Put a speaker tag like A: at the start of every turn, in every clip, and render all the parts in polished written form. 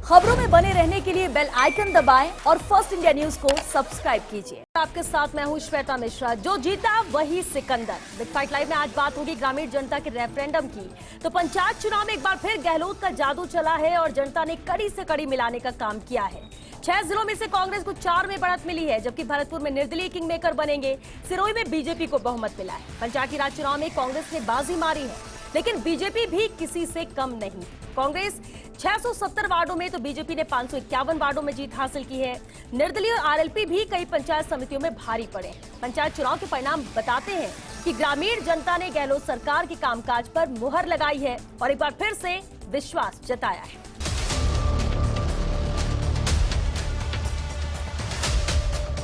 A: खबरों में बने रहने के लिए बेल आइकन दबाएं और फर्स्ट इंडिया न्यूज को सब्सक्राइब कीजिए। आपके साथ मैं हूं श्वेता मिश्रा। जो जीता वही सिकंदर। बिग फाइट लाइव में आज बात होगी ग्रामीण जनता के रेफरेंडम की। तो पंचायत चुनाव में एक बार फिर गहलोत का जादू चला है और जनता ने कड़ी से कड़ी मिलाने का काम किया है। 6 जिलों में से कांग्रेस को 4 में बढ़त मिली है, जबकि भरतपुर में निर्दलीय किंग मेकर बनेंगे। सिरोही में बीजेपी को बहुमत मिला है। पंचायती राज चुनाव में कांग्रेस ने बाजी मारी है, लेकिन बीजेपी भी किसी से कम नहीं। कांग्रेस 670 वार्डों में तो बीजेपी ने 551 वार्डों में जीत हासिल की है। निर्दलीय और आरएलपी भी कई पंचायत समितियों में भारी पड़े हैं। पंचायत चुनाव के परिणाम बताते हैं कि ग्रामीण जनता ने गहलोत सरकार के कामकाज पर मुहर लगाई है और एक बार फिर से विश्वास जताया है।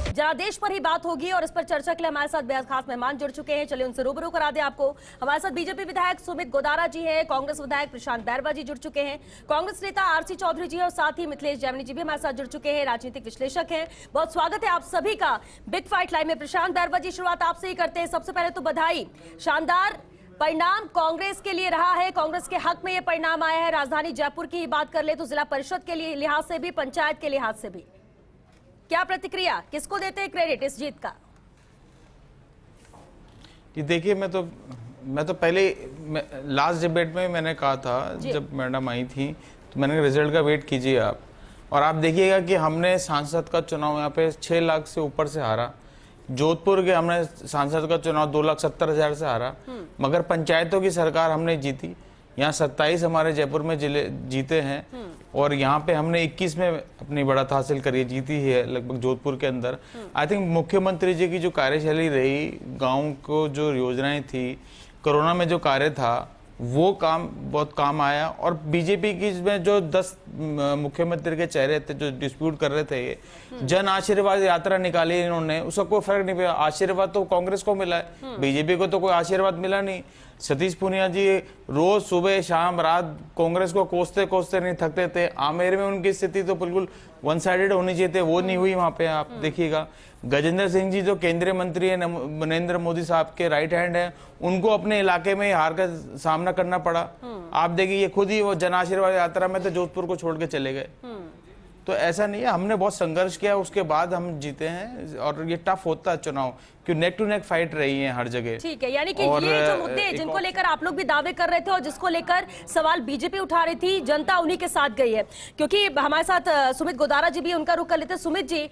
A: जनादेश पर ही बात होगी और इस पर चर्चा के लिए हमारे साथ बेहद खास मेहमान जुड़ चुके हैं। चलिए उनसे रूबरू करा दें आपको। हमारे साथ बीजेपी विधायक सुमित गोदारा जी हैं, कांग्रेस विधायक प्रशांत बैरवा जी जुड़ चुके हैं, कांग्रेस नेता आरसी चौधरी जी और साथ ही मिथिलेश जैमिनी जी भी हमारे साथ जुड़ चुके हैं, राजनीतिक विश्लेषक हैं। बहुत स्वागत है आप सभी का बिग फाइट लाइव में। प्रशांत बैरवा जी, शुरुआत आपसे ही करते हैं। सबसे पहले तो बधाई, शानदार परिणाम कांग्रेस के लिए रहा है, कांग्रेस के हक में यह परिणाम आया है। राजधानी जयपुर की ही बात कर ले तो जिला परिषद के लिए लिहाज से भी, पंचायत के लिहाज से भी क्या प्रतिक्रिया, किसको देते हैं क्रेडिट इस जीत का?
B: कि देखिए, मैं तो पहले लास्ट डिबेट में मैंने कहा था, जब मैडम आई थी तो मैंने रिजल्ट का वेट कीजिए आप, और आप देखिएगा कि हमने सांसद का चुनाव यहाँ पे 6 लाख से ऊपर से हारा। जोधपुर के हमने सांसद का चुनाव 2,70,000 से हारा, मगर पंचायतों की सरकार हमने जीती। यहाँ 27 हमारे जयपुर में जिले जीते हैं और यहाँ पे हमने 21 में अपनी बढ़त हासिल करी, जीती है लगभग जोधपुर के अंदर। आई थिंक मुख्यमंत्री जी की जो कार्यशैली रही, गांव को जो योजनाएं थी, कोरोना में जो कार्य था, वो काम बहुत काम आया। और बीजेपी की में जो 10 मुख्यमंत्री के चेहरे थे जो डिस्प्यूट कर रहे थे, ये जन आशीर्वाद यात्रा निकाली इन्होंने, उसका कोई फर्क नहीं पड़ा। आशीर्वाद तो कांग्रेस को मिला है, बीजेपी को तो कोई आशीर्वाद मिला नहीं। सतीश पूनिया जी रोज सुबह शाम रात कांग्रेस को कोसते कोसते नहीं थकते थे। आमेर में उनकी स्थिति तो बिल्कुल वन साइडेड होनी चाहिए थे, वो नहीं हुई वहां पे। आप देखिएगा, गजेंद्र सिंह जी जो केंद्रीय मंत्री है, नरेंद्र मोदी साहब के राइट हैंड है, उनको अपने इलाके में हार का सामना करना पड़ा। आप देखिए, ये खुद ही वो जन आशीर्वाद यात्रा में तो जोधपुर को छोड़ के चले गए। तो ऐसा नहीं है, हमने बहुत संघर्ष किया, उसके बाद हम जीते हैं। और ये टफ होता है चुनाव, क्यों नेक टू नेक फाइट रही है हर जगह।
A: ठीक है, यानी कि ये जो मुद्दे जिनको लेकर आप लोग भी दावे कर रहे थे और जिसको लेकर सवाल बीजेपी उठा रही थी, जनता उन्हीं के साथ गई है। क्योंकि हमारे साथ सुमित गोदारा जी भी, उनका रुख कर लेते। सुमित जी,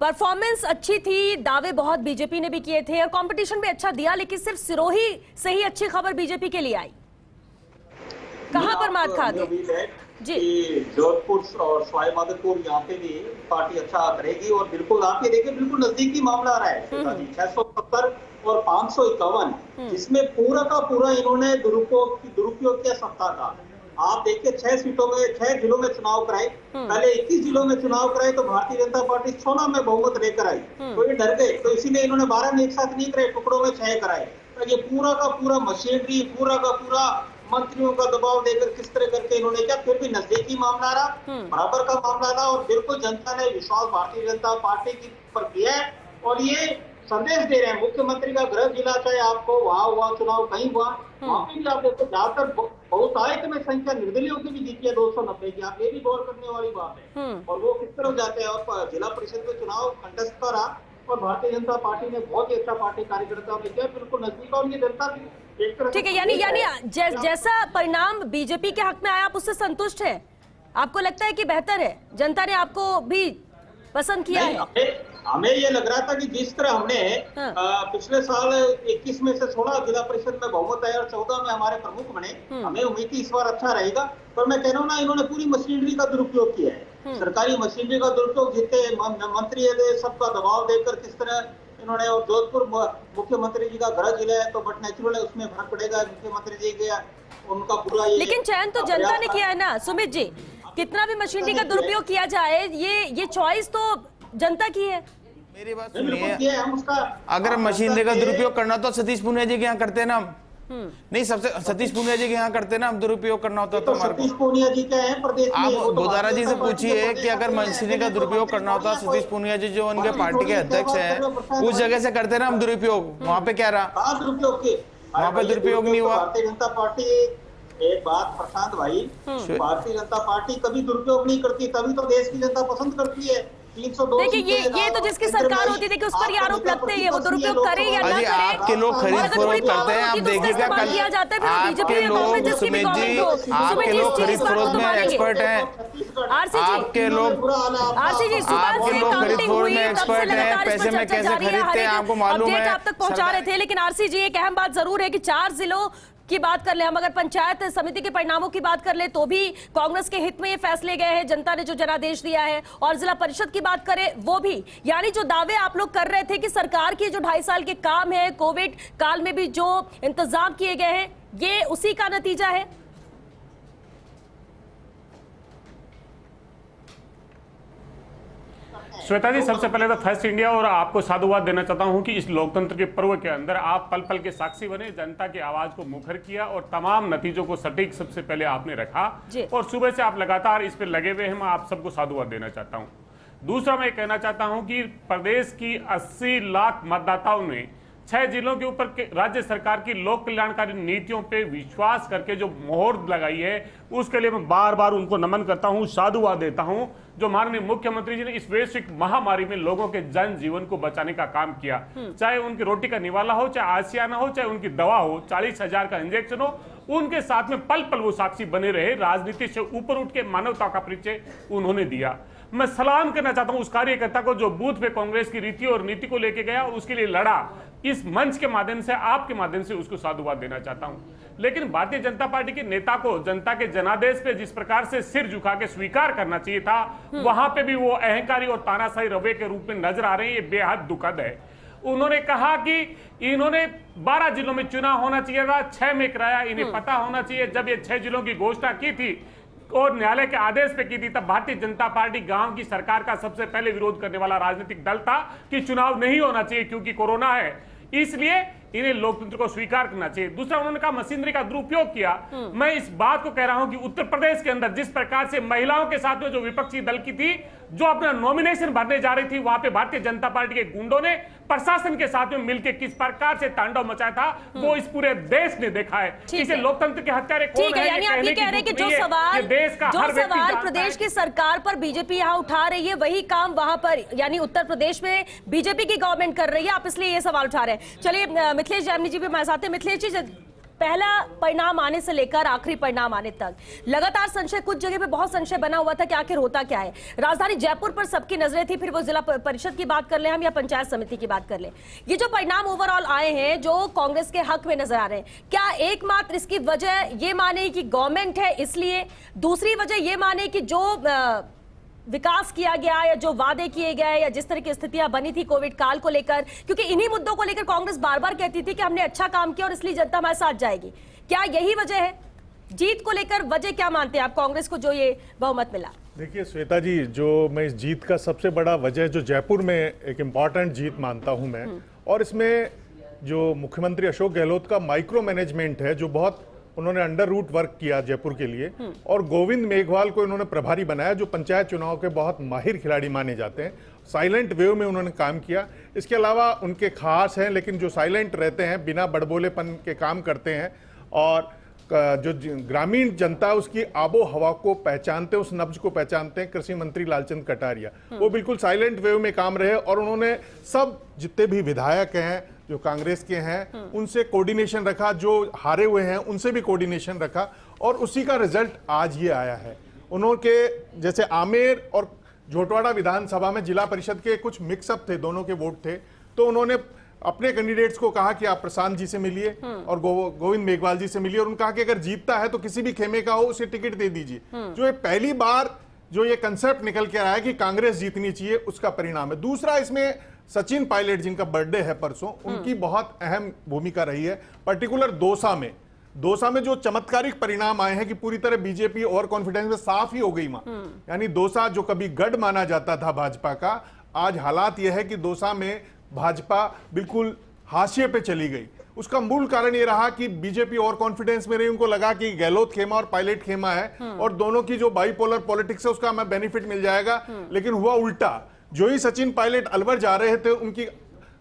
A: परफॉर्मेंस अच्छी थी, दावे बहुत बीजेपी ने भी किए थे और कंपटीशन भी अच्छा दिया, लेकिन सिर्फ सिरोही से ही अच्छी खबर बीजेपी के लिए आई। कहां पर मात खा गई जी?
C: जोधपुर और सवाई माधोपुर यहाँ पे भी पार्टी अच्छा करेगी। और बिल्कुल आप ये देखिए, बिल्कुल नजदीकी मामला आ रहा है। 670 और 551, जिसमें पूरा का पूरा इन्होंने दुरुपयोग किया सत्ता का। आप देखिए, 6 सीटों में 6 जिलों में चुनाव कराए, पहले 21 जिलों में चुनाव कराए तो भारतीय जनता पार्टी 16 में बहुमत लेकर आई, तो ये डर गए। तो इसीलिए इन्होंने 12 में एक साथ नहीं कराए, टुकड़ों में 6 कराए। तो ये पूरा का पूरा मशीनरी, पूरा का पूरा मंत्रियों का दबाव देकर किस तरह करके इन्होंने क्या, फिर भी नजदीकी मामला रहा, बराबर का मामला रहा। और बिल्कुल जनता ने विश्वास भारतीय जनता पार्टी की पर किया है। और ये संदेश दे रहे हैं, मुख्यमंत्री का गृह जिला चाहे आपको वहां हुआ चुनाव, कहीं हुआ, वहां पे भी आप देखो ज्यादातर बहुतायत में संख्या निर्दलीयों की भी जीती है, 290 की। आप ये भी गौर करने वाली बात है। और वो किस तरफ जाते हैं। और जिला परिषद में चुनाव कंटेस्ट का रहा और भारतीय जनता पार्टी ने बहुत ही अच्छा पार्टी कार्यकर्ता किया, बिल्कुल नजदीक। और ये जनता
A: ठीक है, यानी जैसा परिणाम बीजेपी के हक में आया, आप उससे संतुष्ट हैं? आपको लगता है कि बेहतर है, जनता ने आपको भी पसंद किया है?
C: हमें ये लग रहा था कि जिस तरह हमने पिछले साल 21 में से 16 जिला परिषद में बहुमत आया और 14 में हमारे प्रमुख बने, हमें उम्मीद थी इस बार अच्छा रहेगा। पर मैं कह रहा हूँ ना, इन्होंने पूरी मशीनरी का दुरुपयोग किया है, सरकारी मशीनरी का दुरुपयोग। जितने मंत्री है सबका दबाव देकर किस तरह इन्होंने। और जोधपुर मुख्यमंत्री जी का गृह जिला है, तो बट नेचुरल है, उसमें फर्क पड़ेगा मुख्यमंत्री जी के उनका पूरा।
A: लेकिन चयन तो जनता ने किया है ना सुमित जी, कितना भी मशीनरी का दुरुपयोग किया जाए, ये चॉइस तो जनता की है।
B: मेरी बात सुनिए, अगर मशीनरी का दुरुपयोग करना तो सतीश पूनिया जी के यहाँ करते ना हम, नहीं सबसे सतीश पूनिया जी के यहाँ करते ना, हम दुरुपयोग करना होता तो
C: सतीश पूनिया जी क्या है प्रदेश में।
B: आप गोदारा जी से पूछिए कि अगर मशीनरी का दुरुपयोग करना होता, सतीश पूनिया जी जो उनके पार्टी के अध्यक्ष हैं, उस जगह से करते ना हम दुरुपयोग, वहाँ पे क्या रहा?
C: दुरुपयोग के
B: वहाँ पे दुरुपयोग नहीं हुआ।
C: भारतीय जनता पार्टी एक बात प्रशांत भाई, भारतीय जनता पार्टी कभी दुरुपयोग नहीं करती, तभी तो देश की जनता पसंद करती है। 302
A: देखिए ये तो जिसकी सरकार होती है, देखिए उस पर ये आरोप लगते हैं, वो दुरुपयोग करे या ना करे।
B: आपके लोग खरीद फरोख्त करते हैं, आप देखिएगा कल
A: किया जाता है, फिर बीजेपी
B: आपके
A: या
B: लोग
A: कांग्रेस जिसकी भी
B: सुमित जी,
A: गवर्नमेंट हो,
B: आपके लोग खरीद फरोख्त में एक्सपर्ट हैं।
A: आरसी जी,
B: आपके लोग
A: आरसी जी सुबह
B: आपके
A: से
B: लोग खरीद
A: काउंटिंग
B: फरोख्त
A: हुई
B: में
A: है, तब से
B: एक्सपर्ट हैं,
A: लगातार इस
B: पैसे
A: पर
B: में
A: चर्चा
B: कैसे
A: जारी है।
B: खरीदते हैं आपको मालूम
A: अपडेट
B: है।
A: आप तक पहुंचा रहे थे, लेकिन आरसी जी एक अहम बात जरूर है कि 4 जिलों की बात कर ले, हम अगर पंचायत समिति के परिणामों की बात कर ले तो भी कांग्रेस के हित में ये फैसले गए हैं, जनता ने जो जनादेश दिया है। और जिला परिषद की बात करें वो भी, यानी जो दावे आप लोग कर रहे थे कि सरकार की जो 2.5 साल के काम है, कोविड काल में भी जो इंतजाम किए गए हैं, ये उसी का नतीजा है।
D: श्वेता जी, सबसे पहले तो फर्स्ट इंडिया और आपको साधुवाद देना चाहता हूं कि इस लोकतंत्र के पर्व के अंदर आप पल पल के साक्षी बने, जनता की आवाज को मुखर किया और तमाम नतीजों को सटीक सबसे पहले आपने रखा और सुबह से आप लगातार इस पर लगे हुए हैं। मैं आप सबको साधुवाद देना चाहता हूं। दूसरा मैं कहना चाहता हूं कि प्रदेश की 80 लाख मतदाताओं ने 6 जिलों के ऊपर राज्य सरकार की लोक कल्याणकारी नीतियों पे विश्वास करके जो मोहर लगाई है, उसके लिए मैं बार बार उनको नमन करता हूं, साधुवाद देता हूं। जो माननीय मुख्यमंत्री जी ने इस वैश्विक महामारी में लोगों के जन जीवन को बचाने का काम किया, चाहे उनकी रोटी का निवाला हो, चाहे आसियाना हो, चाहे उनकी दवा हो, 40,000 का इंजेक्शन हो, उनके साथ में पल पल वो साक्षी बने रहे। राजनीति से ऊपर उठ के मानवता का परिचय उन्होंने दिया। मैं सलाम करना चाहता हूं उस कार्यकर्ता को जो बूथ पे कांग्रेस की रीति और नीति को लेके गया और उसके लिए लड़ा। इस मंच के माध्यम से, आपके माध्यम से उसको साधुवाद देना चाहता हूं। लेकिन भारतीय जनता पार्टी के नेता को जनता के जनादेश पे जिस प्रकार से सिर झुका के स्वीकार करना चाहिए था, वहां पे भी वो अहंकारी और तानाशाही रवैये के रूप में नजर आ रहे हैं। ये बेहद दुखद है। उन्होंने कहा कि इन्होंने 12 जिलों में चुनाव होना चाहिए था, 6 में कराया। इन्हें पता होना चाहिए जब ये 6 जिलों की घोषणा की थी और न्यायालय के आदेश पे की थी, तब भारतीय जनता पार्टी गांव की सरकार का सबसे पहले विरोध करने वाला राजनीतिक दल था कि चुनाव नहीं होना चाहिए क्योंकि कोरोना है, इसलिए इन्हें लोकतंत्र को स्वीकार करना चाहिए। दूसरा, उन्होंने कहा मशीनरी का दुरुपयोग किया। मैं इस बात को कह रहा हूं कि उत्तर प्रदेश के अंदर जिस प्रकार से महिलाओं के साथ में जो विपक्षी दल की थी, जो अपना नॉमिनेशन भरने जा रही थी, वहां पे भारतीय जनता पार्टी के गुंडों ने प्रशासन के साथ में मिलकर किस प्रकार से तांडव मचाया था, वो इस पूरे देश ने देखा है। इसे लोकतंत्र के हत्यारे कौन है?
A: यानी आप ये कह रहे हैं कि जो सवाल प्रदेश की सरकार पर बीजेपी यहाँ उठा रही है, वही काम वहां पर यानी उत्तर प्रदेश में बीजेपी की गवर्नमेंट कर रही है, आप इसलिए ये सवाल उठा रहे हैं। चलिए मिथिलेश जामनी जी भी हमारे साथ हैं। मिथिलेश जी, पहला परिणाम आने से लेकर आखिरी परिणाम आने तक लगातार संशय, कुछ जगह पे बहुत संशय बना हुआ था कि आखिर होता क्या है। राजधानी जयपुर पर सबकी नजरें थी, फिर वो जिला परिषद की बात कर ले हम या पंचायत समिति की बात कर ले। ये जो परिणाम ओवरऑल आए हैं जो कांग्रेस के हक में नजर आ रहे हैं, क्या एकमात्र इसकी वजह ये माने कि गवर्नमेंट है इसलिए, दूसरी वजह ये माने कि जो विकास किया गया या जो वादे किए गए या जिस तरह की स्थितियां बनी थी कोविड काल को लेकर, क्योंकि इन्हीं मुद्दों को लेकर कांग्रेस बार बार कहती थी कि हमने अच्छा काम किया और इसलिए जनता हमारे साथ जाएगी, क्या यही वजह है? जीत को लेकर वजह क्या मानते हैं आप कांग्रेस को जो ये बहुमत मिला?
E: देखिए श्वेता जी, जो मैं इस जीत का सबसे बड़ा वजह जो जयपुर में एक इम्पॉर्टेंट जीत मानता हूं मैं, और इसमें जो मुख्यमंत्री अशोक गहलोत का माइक्रो मैनेजमेंट है, जो बहुत उन्होंने अंडर रूट वर्क किया जयपुर के लिए, और गोविंद मेघवाल को इन्होंने प्रभारी बनाया जो पंचायत चुनाव के बहुत माहिर खिलाड़ी माने जाते हैं। साइलेंट वेव में उन्होंने काम किया। इसके अलावा उनके खास हैं, लेकिन जो साइलेंट रहते हैं, बिना बड़बोलेपन के काम करते हैं, और जो ग्रामीण जनता है उसकी आबो हवा को पहचानते हैं, उस नब्ज को पहचानते हैं। कृषि मंत्री लालचंद कटारिया वो बिल्कुल साइलेंट वेव में काम रहे, और उन्होंने सब जितने भी विधायक हैं जो कांग्रेस के हैं उनसे कोऑर्डिनेशन रखा, जो हारे हुए हैं उनसे भी कोऑर्डिनेशन रखा, और उसी का रिजल्ट आज ये आया है। उन्होंने जैसे आमेर और झोटवाड़ा विधानसभा में जिला परिषद के कुछ मिक्सअप थे, दोनों के वोट थे, तो उन्होंने अपने कैंडिडेट्स को कहा कि आप प्रशांत जी से मिलिए और गोविंद मेघवाल जी से मिलिए, और उन्होंने कहा कि अगर जीतता है तो किसी भी खेमे का हो उसे टिकट दे दीजिए। जो ये पहली बार जो ये कंसेप्ट निकल के आया है कि कांग्रेस जीतनी चाहिए, उसका परिणाम है। दूसरा, इसमें सचिन पायलट जिनका बर्थडे है परसों, उनकी बहुत अहम भूमिका रही है, पर्टिकुलर दौसा में जो चमत्कारिक परिणाम आए हैं कि पूरी तरह बीजेपी ओवर कॉन्फिडेंस में साफ ही हो गई वहां। यानी दौसा जो कभी गढ़ माना जाता था भाजपा का, आज हालात यह है कि दौसा में भाजपा बिल्कुल हाशिए पे चली गई। उसका मूल कारण यह रहा कि बीजेपी ओवर कॉन्फिडेंस में रही, उनको लगा कि गहलोत खेमा और पायलट खेमा है और दोनों की जो बाइपोलर पॉलिटिक्स है उसका हमें बेनिफिट मिल जाएगा। लेकिन हुआ उल्टा। जो ही सचिन पायलट अलवर जा रहे थे, उनकी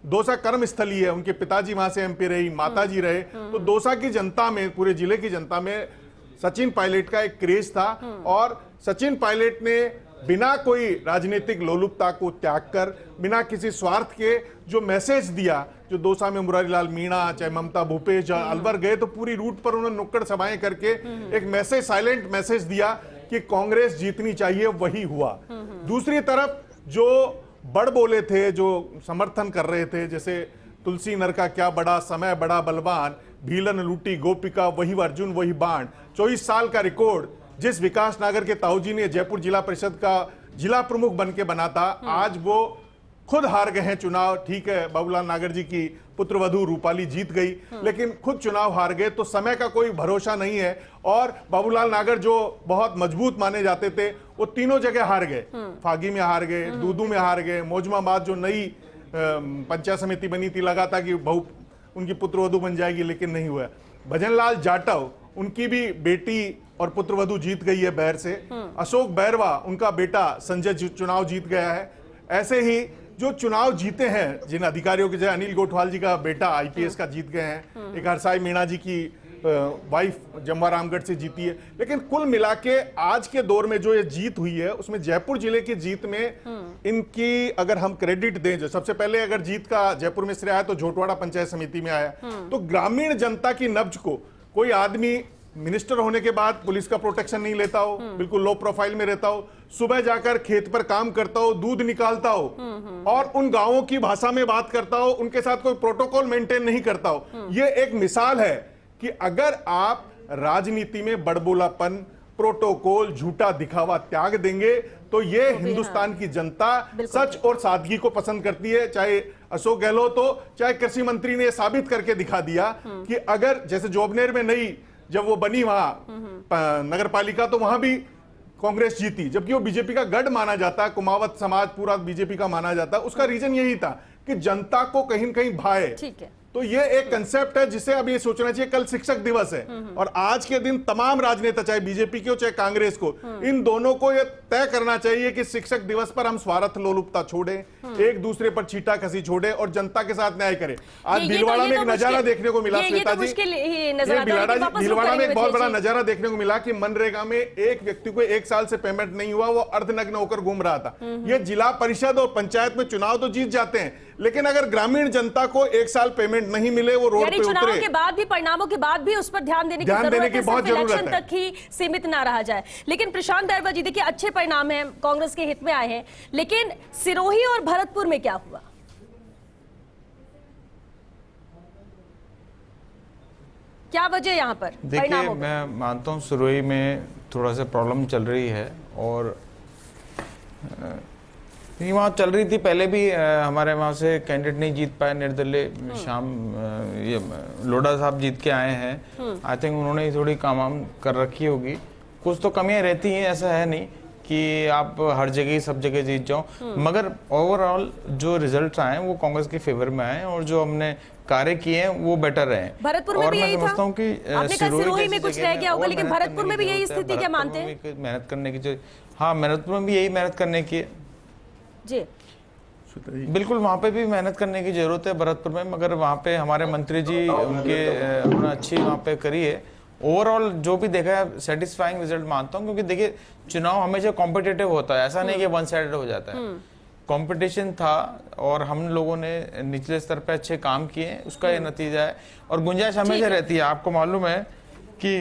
E: दौसा कर्म स्थली है, उनके पिताजी वहां से एमपी रही, माताजी रहे, तो दौसा की जनता में, पूरे जिले की जनता में सचिन पायलट का एक क्रेज था और सचिन पायलट ने बिना कोई राजनीतिक लोलुपता को त्याग कर, बिना किसी स्वार्थ के जो मैसेज दिया, जो दौसा में मुरारीलाल मीणा, चाहे ममता भूपेश अलवर गए तो पूरी रूट पर उन्होंने नुक्कड़ सभाएं करके एक मैसेज, साइलेंट मैसेज दिया कि कांग्रेस जीतनी चाहिए, वही हुआ। दूसरी तरफ जो बड़ बोले थे, जो समर्थन कर रहे थे, जैसे तुलसी नर का क्या बड़ा समय बड़ा बलवान, भीलन लूटी गोपिका वही अर्जुन वही बाण, 24 साल का रिकॉर्ड जिस विकास नागर के ताऊजी ने जयपुर जिला परिषद का जिला प्रमुख बन के बना था, आज वो खुद हार गए हैं चुनाव। ठीक है, बाबूलाल नागर जी की पुत्रवधू रूपाली जीत गई, लेकिन खुद चुनाव हार गए, तो समय का कोई भरोसा नहीं है। और बाबूलाल नागर जो बहुत मजबूत माने जाते थे, वो तीनों जगह हार गए, फागी में हार गए, दूदू में हार गए, मौजमाबाद जो नई पंचायत समिति बनी थी, लगा था कि बहू उनकी पुत्रवधू बन जाएगी, लेकिन नहीं हुआ। भजनलाल जाटव, उनकी भी बेटी और पुत्रवधू जीत गई है बैर से। अशोक बैरवा, उनका बेटा संजय चुनाव जीत गया है। ऐसे ही जो चुनाव जीते हैं जिन अधिकारियों के, जैसे अनिल गोठवाल जी का बेटा आईपीएस का जीत गए हैं, एक हरसाई मीणा जी की वाइफ जम्वा रामगढ़ से जीती है। लेकिन कुल मिला के आज के दौर में जो ये जीत हुई है, उसमें जयपुर जिले की जीत में इनकी अगर हम क्रेडिट दें, जो सबसे पहले अगर जीत का जयपुर में श्रेय आया तो झोटवाड़ा पंचायत समिति में आया, तो ग्रामीण जनता की नब्ज को, कोई आदमी मिनिस्टर होने के बाद पुलिस का प्रोटेक्शन नहीं लेता हो, बिल्कुल लो प्रोफाइल में रहता हो, सुबह जाकर खेत पर काम करता हो, दूध निकालता हो और उन गांवों की भाषा में बात करता हो, उनके साथ कोई प्रोटोकॉल मेंटेन नहीं करता हो। ये एक मिसाल है कि अगर आप राजनीति में बड़बोलापन, प्रोटोकॉल, झूठा दिखावा त्याग देंगे तो ये हिंदुस्तान की जनता सच और सादगी को पसंद करती है। चाहे अशोक गहलोत हो, चाहे कृषि मंत्री ने साबित करके दिखा दिया कि अगर जैसे जोबनेर में नई जब वो बनी वहां नगर पालिका, तो वहां भी कांग्रेस जीती, जबकि वो बीजेपी का गढ़ माना जाता है, कुमावत समाज पूरा बीजेपी का माना जाता है। उसका रीजन यही था कि जनता को कहीं न कहीं भाए।
A: ठीक है,
E: तो ये एक कंसेप्ट है जिसे अब ये सोचना चाहिए। कल शिक्षक दिवस है और आज के दिन तमाम राजनेता, चाहे बीजेपी के हो चाहे कांग्रेस को, इन दोनों को ये तय करना चाहिए कि शिक्षक दिवस पर हम स्वार्थ लोलुपता छोड़े, एक दूसरे पर छीटा कसी छोड़े और जनता के साथ न्याय करें। आज भीलवाड़ा में एक नजारा देखने को मिला, श्वेता जी, भीलवाड़ा में एक बहुत बड़ा नजारा देखने को मिला कि मनरेगा में एक व्यक्ति को 1 साल से पेमेंट नहीं हुआ, वो अर्धनग्न होकर घूम रहा था। ये जिला परिषद और पंचायत में चुनाव तो जीत जाते हैं, लेकिन अगर ग्रामीण जनता को 1 साल पेमेंट नहीं मिले, वो रोड पे
A: चुनावों
E: उतरे,
A: के बाद भी, परिणामों के बाद भी उस पर ध्यान देने की बहुत जरूरत है, तक ही सीमित ना रहा जाए। लेकिन प्रशांत बैरवा जी, देखिए अच्छे परिणाम हैं, कांग्रेस के हित में आए हैं, लेकिन सिरोही और भरतपुर में क्या हुआ? क्या वजह यहां पर?
B: देखिए, मैं मानता हूं सिरोही में थोड़ा सा प्रॉब्लम चल रही है और वहाँ चल रही थी पहले भी। हमारे वहाँ से कैंडिडेट नहीं जीत पाए, निर्दलीय शाम ये लोढ़ा साहब जीत के आए हैं। आई थिंक उन्होंने थोड़ी काम कर रखी होगी। कुछ तो कमियां रहती हैं, ऐसा है नहीं कि आप हर जगह सब जगह जीत जाओ, मगर ओवरऑल जो रिजल्ट आए वो कांग्रेस के फेवर में आए और जो हमने कार्य किए हैं वो बेटर रहे।
A: भरतपुर में भी यही था। आपने कहा सिरोही में कुछ रह गया होगा, लेकिन भरतपुर में भी यही स्थिति क्या मानते हैं?
B: मेहनत करने की, हाँ, भरतपुर में भी यही मेहनत करने की
A: जी,
B: बिल्कुल वहाँ पे भी मेहनत करने की जरूरत है भरतपुर में, मगर वहाँ पे हमारे मंत्री जी उन्होंने अच्छी वहाँ पे करी है। ओवरऑल जो भी देखा है सेटिस्फाइंग रिजल्ट मानता हूँ, क्योंकि देखिए चुनाव हमेशा कॉम्पिटिटिव होता है, ऐसा नहीं कि वन साइडेड हो जाता है। कंपटीशन था और हम लोगों ने निचले स्तर पे अच्छे काम किए, उसका ये नतीजा है। और गुंजाइश हमेशा रहती है, आपको मालूम है कि